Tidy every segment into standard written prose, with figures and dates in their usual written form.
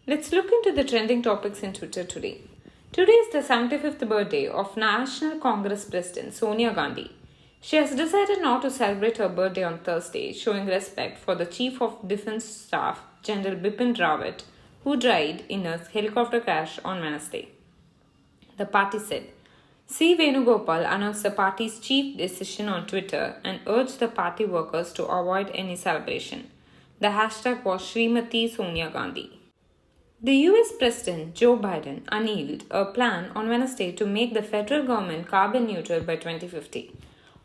Let's look into the trending topics in Twitter today. Today is the 75th birthday of National Congress President Sonia Gandhi. She has decided not to celebrate her birthday on Thursday, showing respect for the Chief of Defence Staff, General Bipin Rawat, who died in a helicopter crash on Wednesday. The party said. C. Venugopal announced the party's chief decision on Twitter and urged the party workers to avoid any celebration. The hashtag was Srimati Sonia Gandhi. The US President Joe Biden unveiled a plan on Wednesday to make the federal government carbon neutral by 2050,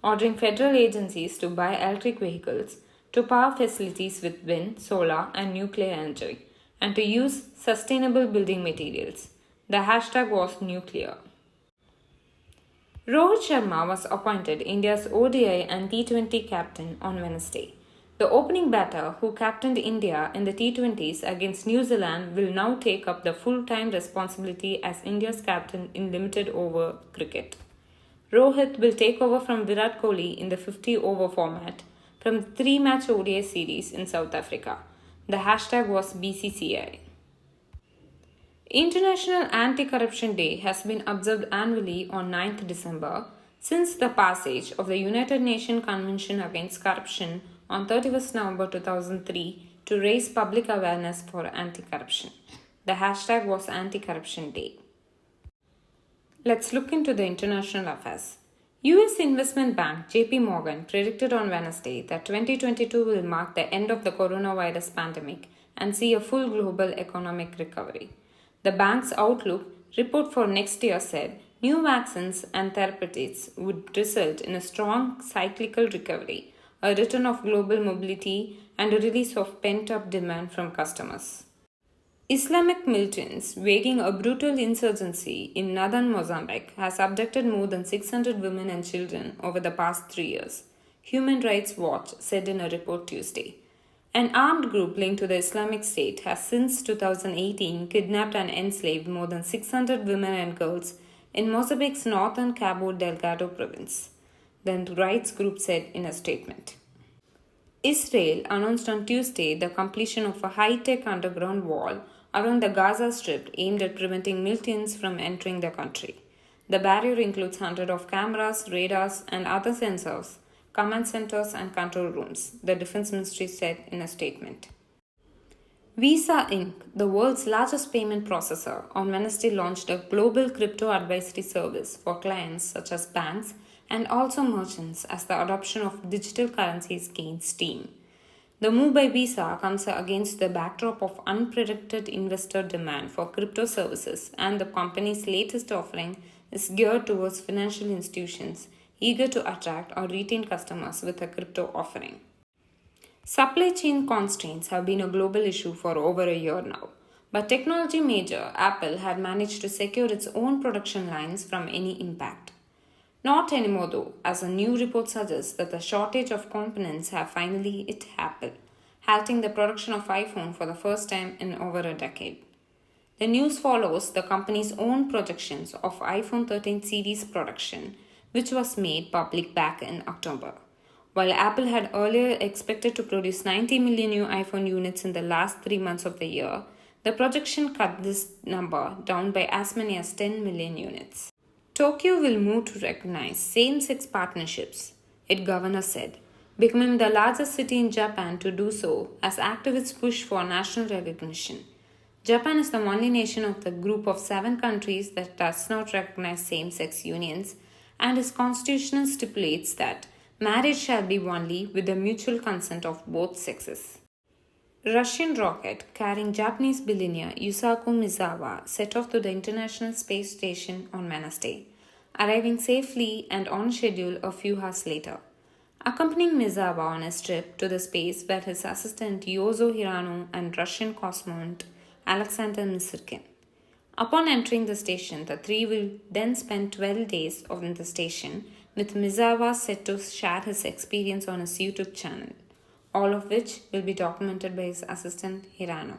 ordering federal agencies to buy electric vehicles, to power facilities with wind, solar, and nuclear energy, and to use sustainable building materials. The hashtag was nuclear. Rohit Sharma was appointed India's ODI and T20 captain on Wednesday. The opening batter, who captained India in the T20s against New Zealand, will now take up the full-time responsibility as India's captain in limited over cricket. Rohit will take over from Virat Kohli in the 50-over format from the 3-match ODI series in South Africa. The hashtag was BCCI. International Anti-Corruption Day has been observed annually on 9th December since the passage of the United Nations Convention Against Corruption on 31st November 2003 to raise public awareness for anti-corruption. The hashtag was Anti-Corruption Day. Let's look into the international affairs. US investment bank JP Morgan predicted on Wednesday that 2022 will mark the end of the coronavirus pandemic and see a full global economic recovery. The bank's outlook report for next year said new vaccines and therapeutics would result in a strong cyclical recovery, a return of global mobility, and a release of pent-up demand from customers. Islamic militants waging a brutal insurgency in northern Mozambique has abducted more than 600 women and children over the past 3 years, Human Rights Watch said in a report Tuesday. An armed group linked to the Islamic State has since 2018 kidnapped and enslaved more than 600 women and girls in Mozambique's northern Cabo Delgado province, the rights group said in a statement. Israel announced on Tuesday the completion of a high-tech underground wall around the Gaza Strip aimed at preventing militants from entering the country. The barrier includes hundreds of cameras, radars, and other sensors, command centers, and control rooms, the Defense Ministry said in a statement. Visa Inc., the world's largest payment processor, on Wednesday launched a global crypto advisory service for clients such as banks and also merchants as the adoption of digital currencies gains steam. The move by Visa comes against the backdrop of unprecedented investor demand for crypto services, and the company's latest offering is geared towards financial institutions eager to attract or retain customers with a crypto offering. Supply chain constraints have been a global issue for over a year now, but technology major Apple had managed to secure its own production lines from any impact. Not anymore though, as a new report suggests that the shortage of components have finally hit Apple, halting the production of iPhone for the first time in over a decade. The news follows the company's own projections of iPhone 13 series production, which was made public back in October. While Apple had earlier expected to produce 90 million new iPhone units in the last 3 months of the year, the projection cut this number down by as many as 10 million units. Tokyo will move to recognize same-sex partnerships, its governor said, becoming the largest city in Japan to do so as activists push for national recognition. Japan is the only nation of the group of 7 countries that does not recognize same-sex unions, and its constitution stipulates that marriage shall be only with the mutual consent of both sexes. Russian rocket carrying Japanese billionaire Yusaku Misawa set off to the International Space Station on Wednesday, arriving safely and on schedule a few hours later. Accompanying Misawa on his trip to the space were his assistant Yozo Hirano and Russian cosmonaut Alexander Misirkin. Upon entering the station, the three will then spend 12 days in the station, with Misawa set to share his experience on his YouTube channel, all of which will be documented by his assistant Hirano.